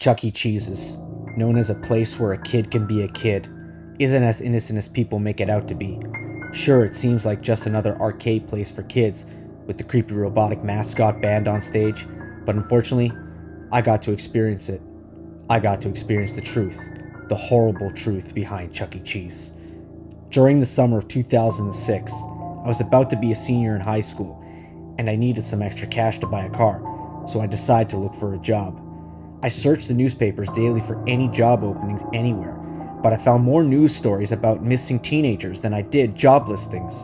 Chuck E. Cheese's, known as a place where a kid can be a kid, isn't as innocent as people make it out to be. Sure, it seems like just another arcade place for kids with the creepy robotic mascot band on stage, but unfortunately, I got to experience it. I got to experience the truth, the horrible truth behind Chuck E. Cheese. During the summer of 2006, I was about to be a senior in high school, and I needed some extra cash to buy a car, so I decided to look for a job. I searched the newspapers daily for any job openings anywhere, but I found more news stories about missing teenagers than I did job listings.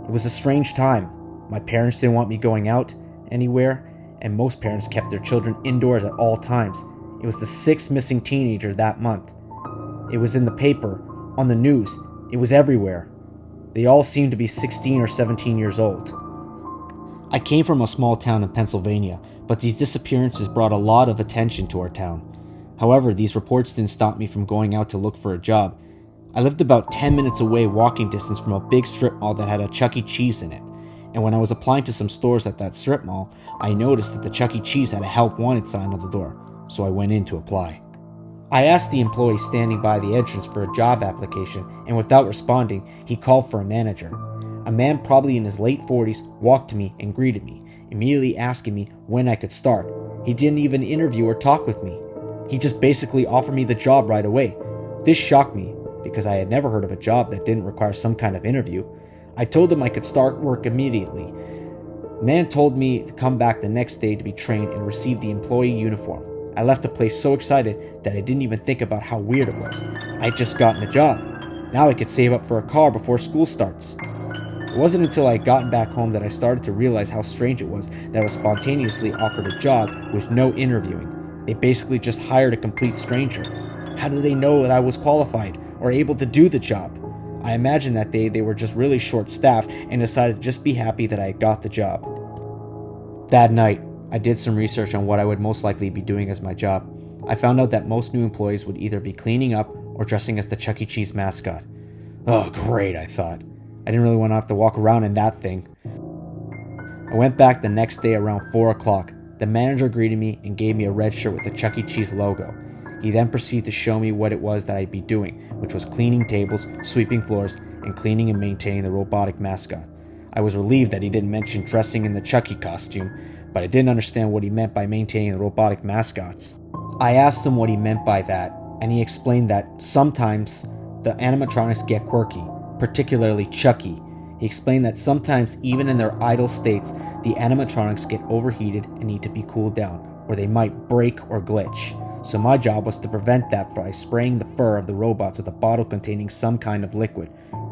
It was a strange time. My parents didn't want me going out anywhere, and most parents kept their children indoors at all times. It was the sixth missing teenager that month. It was in the paper, on the news, it was everywhere. They all seemed to be 16 or 17 years old. I came from a small town in Pennsylvania, but these disappearances brought a lot of attention to our town. However, these reports didn't stop me from going out to look for a job. I lived about 10 minutes away walking distance from a big strip mall that had a Chuck E. Cheese in it. And when I was applying to some stores at that strip mall, I noticed that the Chuck E. Cheese had a help wanted sign on the door, so I went in to apply. I asked the employee standing by the entrance for a job application, and without responding, he called for a manager. A man probably in his late 40s walked to me and greeted me, immediately asking me when I could start. He didn't even interview or talk with me. He just basically offered me the job right away. This shocked me, because I had never heard of a job that didn't require some kind of interview. I told him I could start work immediately. The man told me to come back the next day to be trained and receive the employee uniform. I left the place so excited that I didn't even think about how weird it was. I had just gotten a job. Now I could save up for a car before school starts. It wasn't until I had gotten back home that I started to realize how strange it was that I was spontaneously offered a job with no interviewing. They basically just hired a complete stranger. How did they know that I was qualified or able to do the job? I imagine that day they were just really short-staffed and decided to just be happy that I had got the job. That night, I did some research on what I would most likely be doing as my job. I found out that most new employees would either be cleaning up or dressing as the Chuck E. Cheese mascot. Oh, great, I thought. I didn't really want to have to walk around in that thing. I went back the next day around 4 o'clock. The manager greeted me and gave me a red shirt with the Chuck E. Cheese logo. He then proceeded to show me what it was that I'd be doing, which was cleaning tables, sweeping floors, and cleaning and maintaining the robotic mascot. I was relieved that he didn't mention dressing in the Chucky costume, but I didn't understand what he meant by maintaining the robotic mascots. I asked him what he meant by that, and he explained that sometimes the animatronics get quirky, particularly Chucky. He explained that sometimes even in their idle states, the animatronics get overheated and need to be cooled down, or they might break or glitch. So my job was to prevent that by spraying the fur of the robots with a bottle containing some kind of liquid,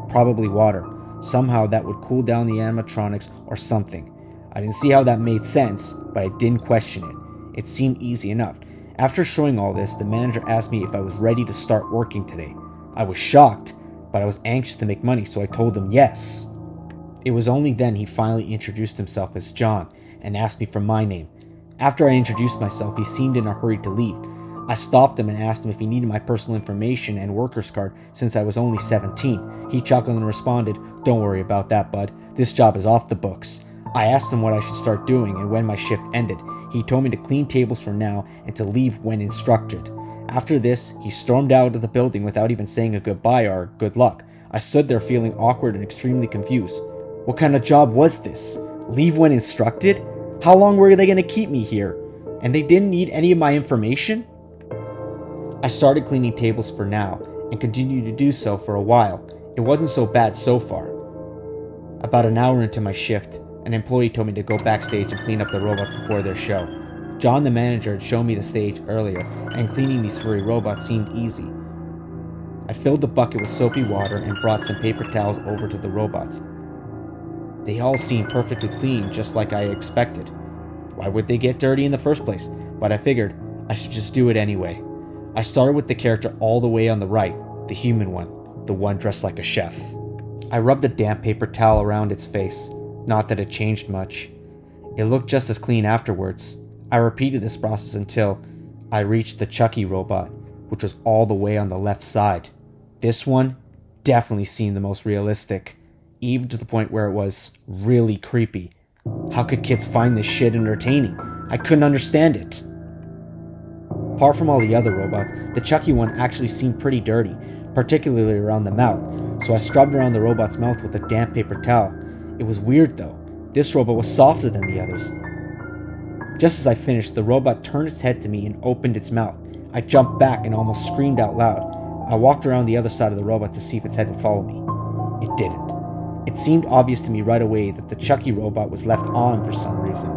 probably water. Somehow that would cool down the animatronics or something. I didn't see how that made sense, but I didn't question it. It seemed easy enough. After showing all this, the manager asked me if I was ready to start working today. I was shocked, but I was anxious to make money, so I told him yes. It was only then he finally introduced himself as John and asked me for my name. After I introduced myself, he seemed in a hurry to leave. I stopped him and asked him if he needed my personal information and worker's card since I was only 17. He chuckled and responded, "Don't worry about that, bud. This job is off the books." I asked him what I should start doing and when my shift ended. He told me to clean tables for now and to leave when instructed. After this, he stormed out of the building without even saying a goodbye or good luck. I stood there feeling awkward and extremely confused. What kind of job was this? Leave when instructed? How long were they going to keep me here? And they didn't need any of my information? I started cleaning tables for now and continued to do so for a while. It wasn't so bad so far. About an hour into my shift, an employee told me to go backstage and clean up the robots before their show. John, the manager, had shown me the stage earlier, and cleaning these furry robots seemed easy. I filled the bucket with soapy water and brought some paper towels over to the robots. They all seemed perfectly clean, just like I expected. Why would they get dirty in the first place? But I figured I should just do it anyway. I started with the character all the way on the right, the human one, the one dressed like a chef. I rubbed a damp paper towel around its face. Not that it changed much. It looked just as clean afterwards. I repeated this process until I reached the Chucky robot, which was all the way on the left side. This one definitely seemed the most realistic, even to the point where it was really creepy. How could kids find this shit entertaining? I couldn't understand it. Apart from all the other robots, the Chucky one actually seemed pretty dirty, particularly around the mouth, so I scrubbed around the robot's mouth with a damp paper towel. It was weird though. This robot was softer than the others. Just as I finished, the robot turned its head to me and opened its mouth. I jumped back and almost screamed out loud. I walked around the other side of the robot to see if its head would follow me. It didn't. It seemed obvious to me right away that the Chucky robot was left on for some reason.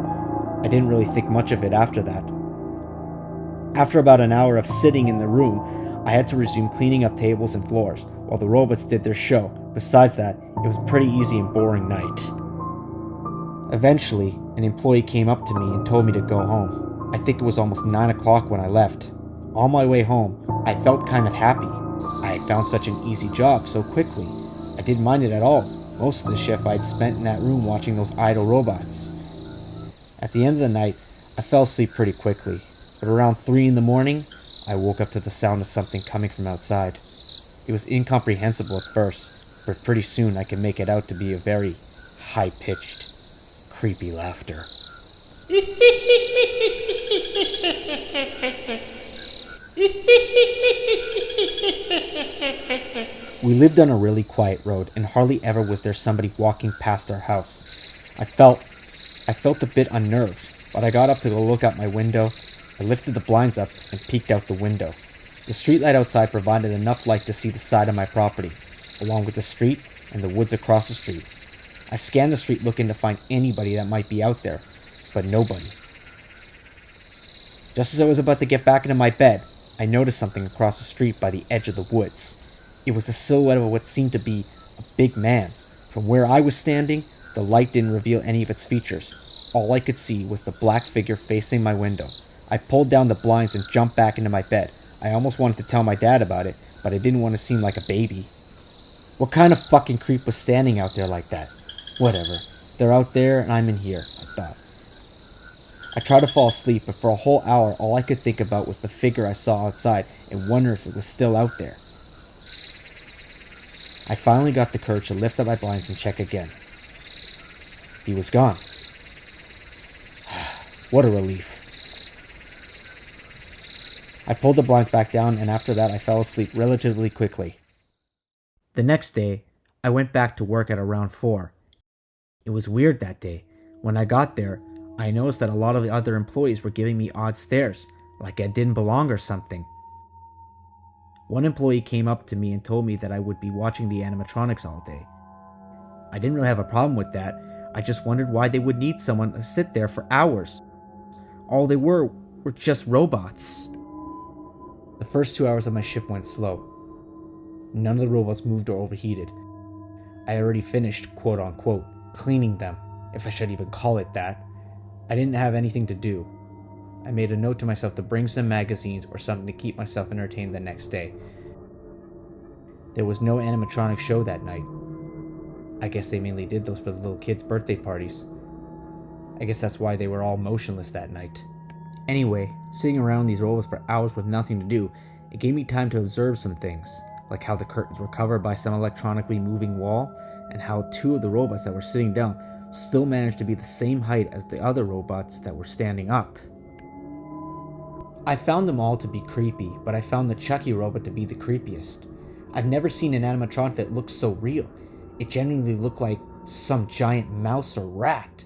I didn't really think much of it after that. After about an hour of sitting in the room, I had to resume cleaning up tables and floors while the robots did their show. Besides that, it was a pretty easy and boring night. Eventually, an employee came up to me and told me to go home. I think it was almost 9 o'clock when I left. On my way home, I felt kind of happy. I had found such an easy job so quickly. I didn't mind it at all. Most of the shift I had spent in that room watching those idle robots. At the end of the night, I fell asleep pretty quickly, but around 3 in the morning, I woke up to the sound of something coming from outside. It was incomprehensible at first, but pretty soon I could make it out to be a very high-pitched, creepy laughter. We lived on a really quiet road, and hardly ever was there somebody walking past our house. I felt a bit unnerved, but I got up to go look out my window. I lifted the blinds up and peeked out the window. The streetlight outside provided enough light to see the side of my property, along with the street and the woods across the street. I scanned the street looking to find anybody that might be out there, but nobody. Just as I was about to get back into my bed, I noticed something across the street by the edge of the woods. It was the silhouette of what seemed to be a big man. From where I was standing, the light didn't reveal any of its features. All I could see was the black figure facing my window. I pulled down the blinds and jumped back into my bed. I almost wanted to tell my dad about it, but I didn't want to seem like a baby. What kind of fucking creep was standing out there like that? Whatever. They're out there and I'm in here, I thought. I tried to fall asleep, but for a whole hour all I could think about was the figure I saw outside and wonder if it was still out there. I finally got the courage to lift up my blinds and check again. He was gone. What a relief. I pulled the blinds back down, and after that I fell asleep relatively quickly. The next day, I went back to work at around 4. It was weird that day. When I got there, I noticed that a lot of the other employees were giving me odd stares, like I didn't belong or something. One employee came up to me and told me that I would be watching the animatronics all day. I didn't really have a problem with that. I just wondered why they would need someone to sit there for hours. All they were just robots. The first 2 hours of my shift went slow. None of the robots moved or overheated. I already finished, quote unquote, cleaning them, if I should even call it that. I didn't have anything to do. I made a note to myself to bring some magazines or something to keep myself entertained the next day. There was no animatronic show that night. I guess they mainly did those for the little kids' birthday parties. I guess that's why they were all motionless that night. Anyway, sitting around these robots for hours with nothing to do, it gave me time to observe some things, like how the curtains were covered by some electronically moving wall, and how 2 of the robots that were sitting down still managed to be the same height as the other robots that were standing up. I found them all to be creepy, but I found the Chucky robot to be the creepiest. I've never seen an animatronic that looked so real. It genuinely looked like some giant mouse or rat.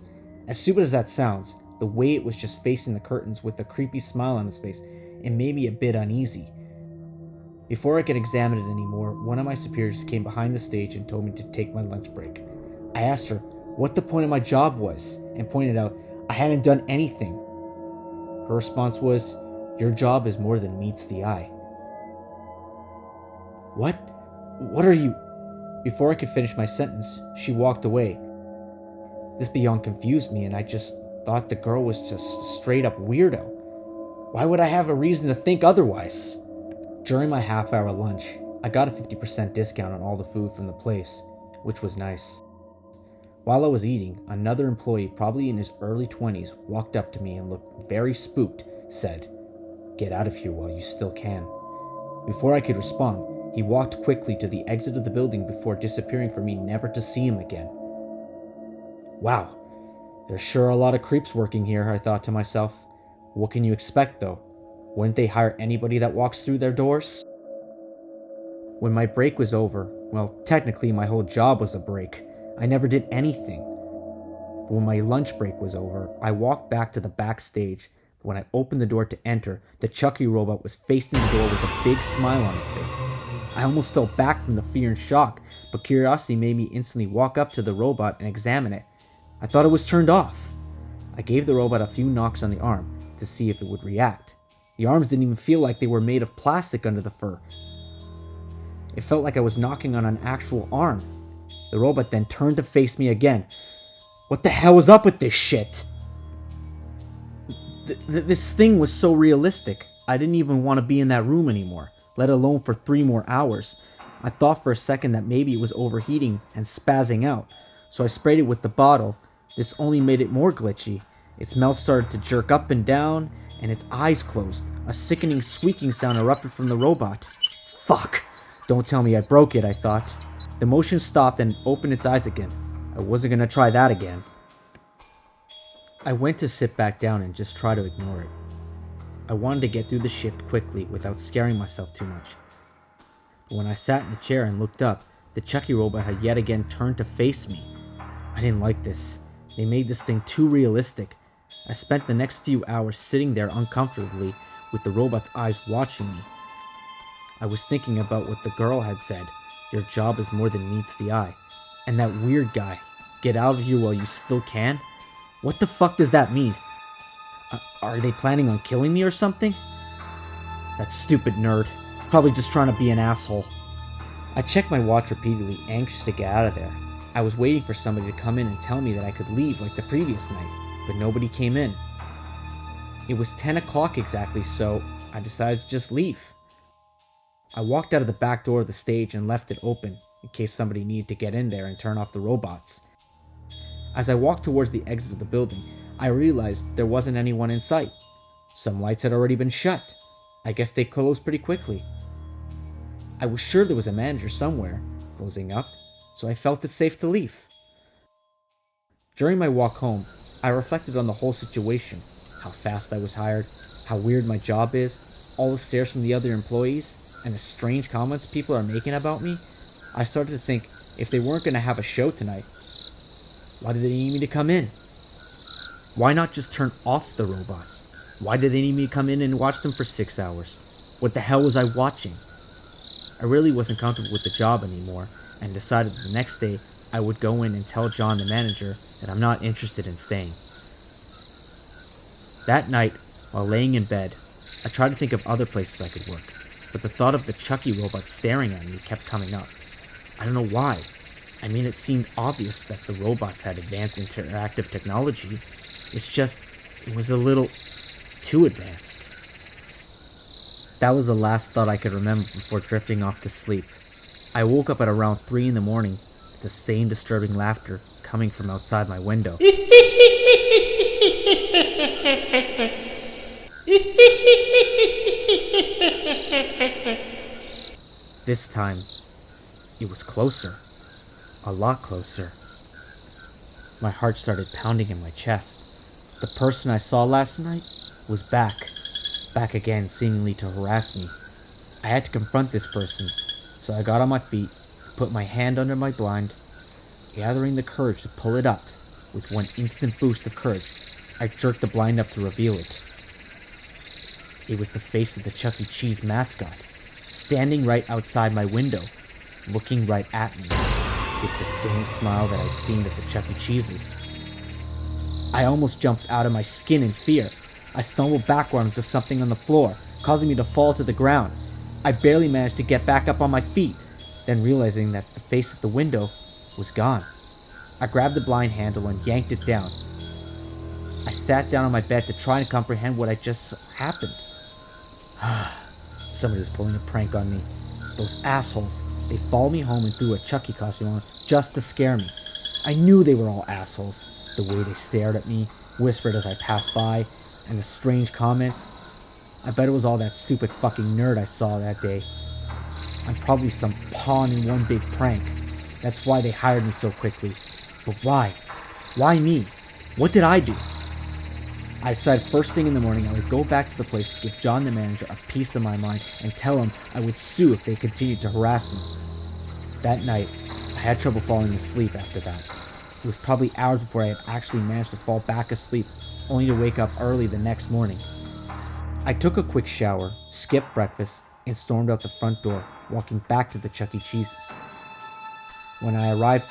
As stupid as that sounds, the way it was just facing the curtains with a creepy smile on its face, it made me a bit uneasy. Before I could examine it anymore, one of my superiors came behind the stage and told me to take my lunch break. I asked her what the point of my job was and pointed out I hadn't done anything. Her response was, "Your job is more than meets the eye." What? What are you? Before I could finish my sentence, she walked away. This beyond confused me, and I just thought the girl was just a straight up weirdo. Why would I have a reason to think otherwise? During my half-hour lunch, I got a 50% discount on all the food from the place, which was nice. While I was eating, another employee, probably in his early 20s, walked up to me and looked very spooked, said, "Get out of here while you still can." Before I could respond, he walked quickly to the exit of the building before disappearing for me never to see him again. Wow, there's sure a lot of creeps working here, I thought to myself. What can you expect, though? Wouldn't they hire anybody that walks through their doors? When my break was over, well, technically my whole job was a break. I never did anything. But when my lunch break was over, I walked back to the backstage. When I opened the door to enter, the Chucky robot was facing the door with a big smile on his face. I almost fell back from the fear and shock, but curiosity made me instantly walk up to the robot and examine it. I thought it was turned off. I gave the robot a few knocks on the arm to see if it would react. The arms didn't even feel like they were made of plastic under the fur. It felt like I was knocking on an actual arm. The robot then turned to face me again. What the hell was up with this shit? This thing was so realistic. I didn't even want to be in that room anymore, let alone for 3 more hours. I thought for a second that maybe it was overheating and spazzing out, so I sprayed it with the bottle. This only made it more glitchy. Its mouth started to jerk up and down, and its eyes closed. A sickening squeaking sound erupted from the robot. Fuck! Don't tell me I broke it, I thought. The motion stopped and opened its eyes again. I wasn't gonna try that again. I went to sit back down and just try to ignore it. I wanted to get through the shift quickly without scaring myself too much. But when I sat in the chair and looked up, the Chucky robot had yet again turned to face me. I didn't like this. They made this thing too realistic. I spent the next few hours sitting there uncomfortably with the robot's eyes watching me. I was thinking about what the girl had said. Your job is more than meets the eye. And that weird guy. Get out of here while you still can? What the fuck does that mean? Are they planning on killing me or something? That stupid nerd. He's probably just trying to be an asshole. I checked my watch repeatedly, anxious to get out of there. I was waiting for somebody to come in and tell me that I could leave like the previous night, but nobody came in. It was 10 o'clock exactly, so I decided to just leave. I walked out of the back door of the stage and left it open, in case somebody needed to get in there and turn off the robots. As I walked towards the exit of the building, I realized there wasn't anyone in sight. Some lights had already been shut. I guess they closed pretty quickly. I was sure there was a manager somewhere, closing up, so I felt it safe to leave. During my walk home, I reflected on the whole situation, how fast I was hired, how weird my job is, all the stares from the other employees, and the strange comments people are making about me. I started to think, if they weren't going to have a show tonight, why did they need me to come in? Why not just turn off the robots? Why did they need me to come in and watch them for 6 hours? What the hell was I watching? I really wasn't comfortable with the job anymore, and decided the next day I would go in and tell John, the manager, that I'm not interested in staying. That night, while laying in bed, I tried to think of other places I could work, but the thought of the Chucky robot staring at me kept coming up. I don't know why. I mean, it seemed obvious that the robots had advanced interactive technology. It's just, it was a little too advanced. That was the last thought I could remember before drifting off to sleep. I woke up at around 3 in the morning to the same disturbing laughter coming from outside my window. This time, it was closer. A lot closer. My heart started pounding in my chest. The person I saw last night was back again, seemingly to harass me. I had to confront this person, so I got on my feet, put my hand under my blind, gathering the courage to pull it up. With one instant boost of courage, I jerked the blind up to reveal it. It was the face of the Chuck E. Cheese mascot, standing right outside my window, looking right at me, with the same smile that I'd seen at the Chuck E. Cheese's. I almost jumped out of my skin in fear. I stumbled backward into something on the floor, causing me to fall to the ground. I barely managed to get back up on my feet, then realizing that the face at the window was gone. I grabbed the blind handle and yanked it down. I sat down on my bed to try and comprehend what had just happened. Somebody was pulling a prank on me. Those assholes. They followed me home and threw a Chucky costume on just to scare me. I knew they were all assholes. The way they stared at me, whispered as I passed by, and the strange comments. I bet it was all that stupid fucking nerd I saw that day. I'm probably some pawn in one big prank. That's why they hired me so quickly. But why? Why me? What did I do? I decided first thing in the morning I would go back to the place, give John the manager a piece of my mind, and tell him I would sue if they continued to harass me. That night, I had trouble falling asleep after that. It was probably hours before I had actually managed to fall back asleep, only to wake up early the next morning. I took a quick shower, skipped breakfast, and stormed out the front door, walking back to the Chuck E. Cheese's. When I arrived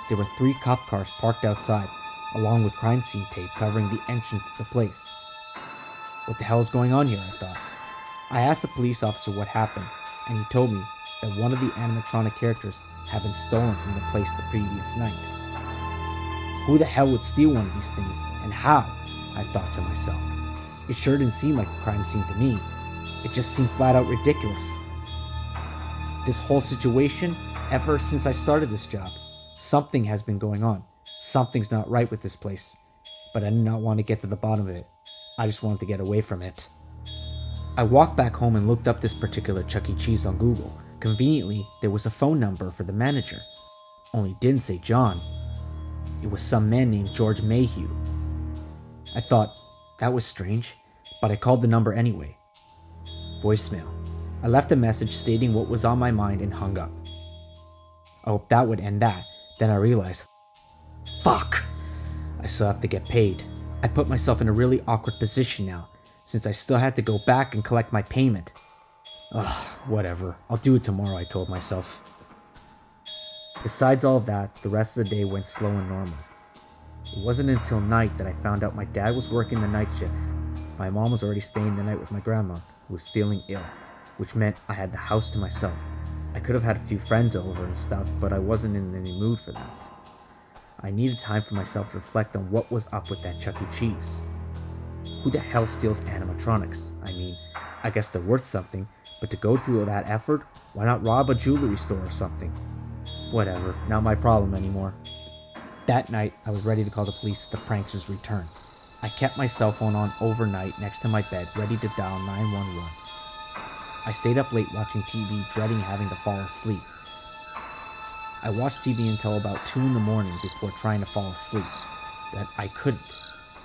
there were 3 cop cars parked outside, along with crime scene tape covering the entrance to the place. What the hell is going on here, I thought. I asked the police officer what happened, and he told me that one of the animatronic characters had been stolen from the place the previous night. Who the hell would steal one of these things, and how? I thought to myself. It sure didn't seem like a crime scene to me. It just seemed flat out ridiculous. This whole situation, ever since I started this job, something has been going on. Something's not right with this place. But I did not want to get to the bottom of it. I just wanted to get away from it. I walked back home and looked up this particular Chuck E. Cheese on Google. Conveniently, there was a phone number for the manager. Only it didn't say John. It was some man named George Mayhew. I thought, that was strange, but I called the number anyway. Voicemail. I left a message stating what was on my mind and hung up. I hoped that would end that. Then I realized, fuck! I still have to get paid. I put myself in a really awkward position now, since I still had to go back and collect my payment. Ugh, whatever. I'll do it tomorrow, I told myself. Besides all of that, the rest of the day went slow and normal. It wasn't until night that I found out my dad was working the night shift. My mom was already staying the night with my grandma, who was feeling ill, which meant I had the house to myself. I could have had a few friends over and stuff, but I wasn't in any mood for that. I needed time for myself to reflect on what was up with that Chuck E. Cheese. Who the hell steals animatronics? I mean, I guess they're worth something, but to go through all that effort, why not rob a jewelry store or something? Whatever, not my problem anymore. That night, I was ready to call the police if the pranksters returned. I kept my cell phone on overnight next to my bed, ready to dial 911. I stayed up late watching TV, dreading having to fall asleep. I watched TV until about 2 in the morning before trying to fall asleep. But I couldn't.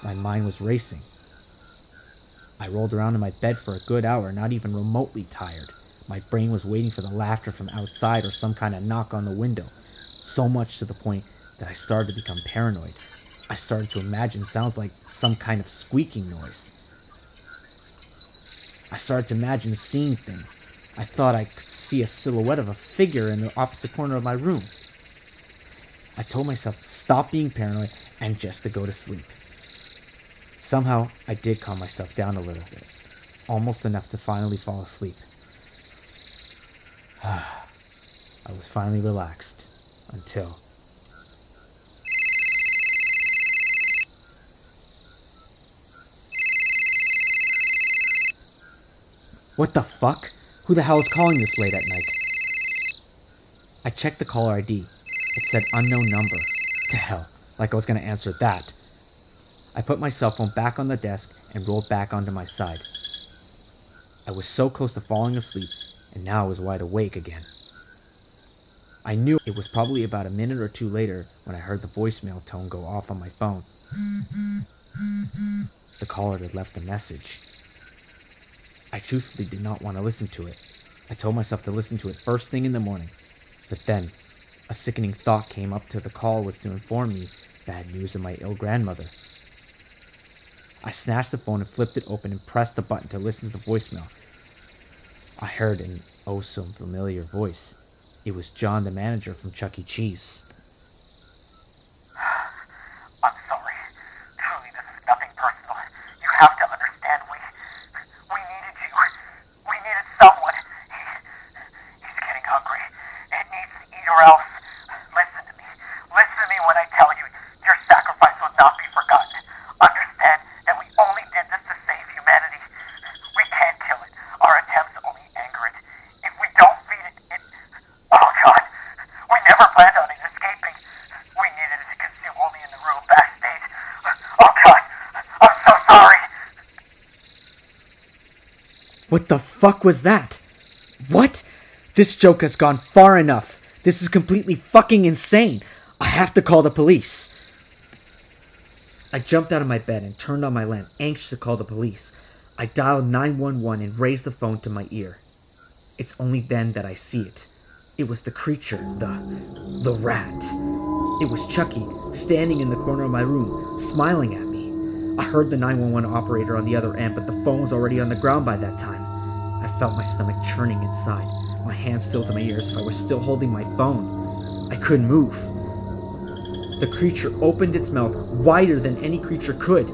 My mind was racing. I rolled around in my bed for a good hour, not even remotely tired. My brain was waiting for the laughter from outside or some kind of knock on the window. So much to the point that I started to become paranoid. I started to imagine sounds like some kind of squeaking noise. I started to imagine seeing things. I thought I could see a silhouette of a figure in the opposite corner of my room. I told myself to stop being paranoid and just to go to sleep. Somehow, I did calm myself down a little bit. Almost enough to finally fall asleep. I was finally relaxed. Until... What the fuck? Who the hell is calling this late at night? I checked the caller ID. It said unknown number. To hell, like I was gonna answer that. I put my cell phone back on the desk and rolled back onto my side. I was so close to falling asleep, and now I was wide awake again. I knew it was probably about a minute or two later when I heard the voicemail tone go off on my phone. The caller had left a message. I truthfully did not want to listen to it. I told myself to listen to it first thing in the morning. But then, a sickening thought came up to the call was to inform me bad news of my ill grandmother. I snatched the phone and flipped it open and pressed the button to listen to the voicemail. I heard an oh so familiar voice. It was John, the manager from Chuck E. Cheese. I'm sorry. Truly, this is nothing personal. You have to understand, we needed you. We needed someone. He's getting hungry. It needs to eat or else. Listen to me. Listen to me when I tell you. Your sacrifice will not be forgotten. Understand that we only did this to save humanity. We can't kill it. Our attempts only anger it. If we don't feed it, oh God. We never planned on it escaping. We needed it to consume only in the room backstage. Oh God. I'm so sorry. What the fuck was that? What? This joke has gone far enough. This is completely fucking insane. I have to call the police. I jumped out of my bed and turned on my lamp, anxious to call the police. I dialed 911 and raised the phone to my ear. It's only then that I see it. It was the creature, the rat. It was Chucky, standing in the corner of my room, smiling at me. I heard the 911 operator on the other end, but the phone was already on the ground by that time. I felt my stomach churning inside, my hands still to my ears if I was still holding my phone. I couldn't move. The creature opened its mouth wider than any creature could.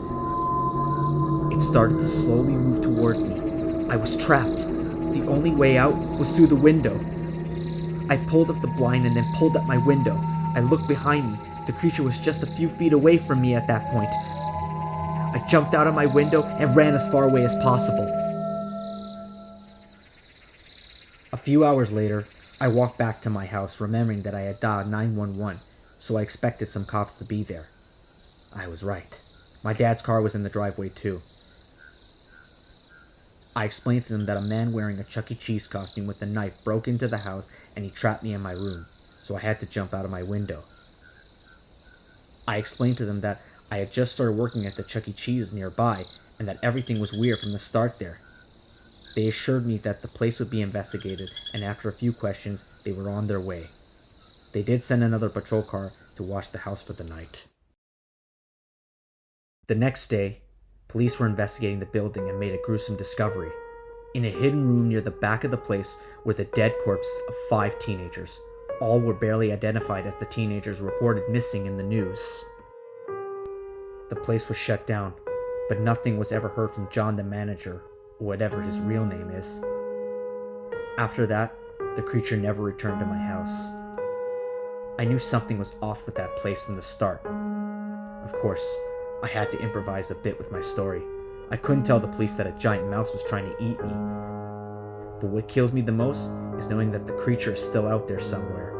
It started to slowly move toward me. I was trapped. The only way out was through the window. I pulled up the blind and then pulled up my window. I looked behind me. The creature was just a few feet away from me at that point. I jumped out of my window and ran as far away as possible. A few hours later, I walked back to my house, remembering that I had dialed 911, so I expected some cops to be there. I was right. My dad's car was in the driveway too. I explained to them that a man wearing a Chuck E. Cheese costume with a knife broke into the house and he trapped me in my room, so I had to jump out of my window. I explained to them that I had just started working at the Chuck E. Cheese nearby and that everything was weird from the start there. They assured me that the place would be investigated, and after a few questions, they were on their way. They did send another patrol car to watch the house for the night. The next day, police were investigating the building and made a gruesome discovery. In a hidden room near the back of the place were the dead corpses of 5 teenagers. All were barely identified as the teenagers reported missing in the news. The place was shut down, but nothing was ever heard from John the manager, or whatever his real name is. After that, the creature never returned to my house. I knew something was off with that place from the start. Of course, I had to improvise a bit with my story. I couldn't tell the police that a giant mouse was trying to eat me. But what kills me the most is knowing that the creature is still out there somewhere.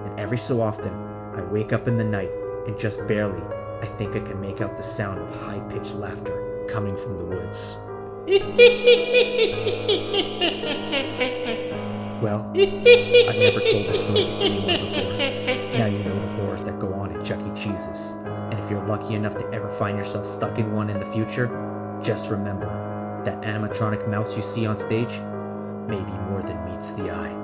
And every so often, I wake up in the night and just barely, I think I can make out the sound of high-pitched laughter coming from the woods. Well, I've never told this story to anyone before. Now you know the horrors that go on at Chuck E. Cheese's. And if you're lucky enough to ever find yourself stuck in one in the future, just remember, that animatronic mouse you see on stage may be more than meets the eye.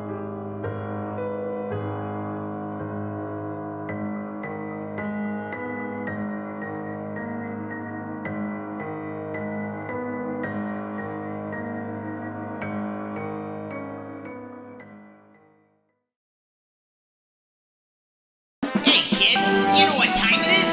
Hey kids, do you know what time it is?